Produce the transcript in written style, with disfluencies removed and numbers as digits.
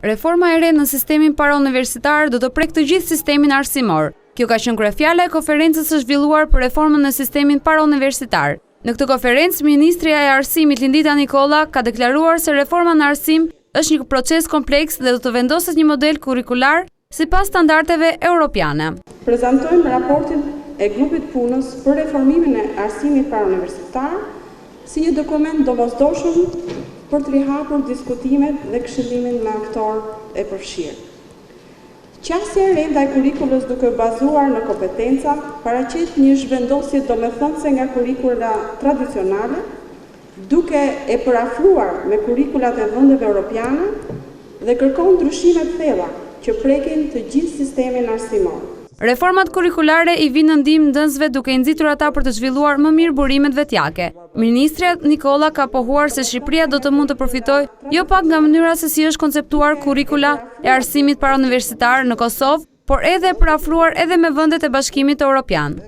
Reforma e re në sistemin parauniversitar do të prek të gjithë sistemin arsimor. Kjo ka qenë kryefjala e konferencës së zhvilluar për reformën në sistemin parauniversitar. Në këtë konferencë, Ministrja e Arsimit Lindita Nikolla ka deklaruar se reforma në arsim është një proces kompleks dhe do të vendoset një model kurrikular sipas standardeve europiane. Prezantojmë raportin e grupit punës për reformimin e arsimit parauniversitar si një dokument domosdoshëm për të rihapur diskutimet dhe këshillimin me aktor e përfshirë. Qasja e re ndaj kurrikulës duke bazuar në kompetenca paraqet një zhvendosje domethënëse nga kurrikula tradicionale, duke e parafruar me kurrikulat e vendeve europiane dhe kërkon ndryshime të thella që prekin të gjithë sistemin arsimor. Reformat kurrikulare i vinë në ndihmë nxënësve duke i nxitur ata për të zhvilluar më mirë burimet vetjake. Ministrja Nikolla ka pohuar se Shqipëria do të mund të përfitojë jo pak nga mënyra se si është konceptuar kurrikula e arsimit parauniversitar në Kosovë, por edhe e parafruar edhe me vendet e Bashkimit Evropian.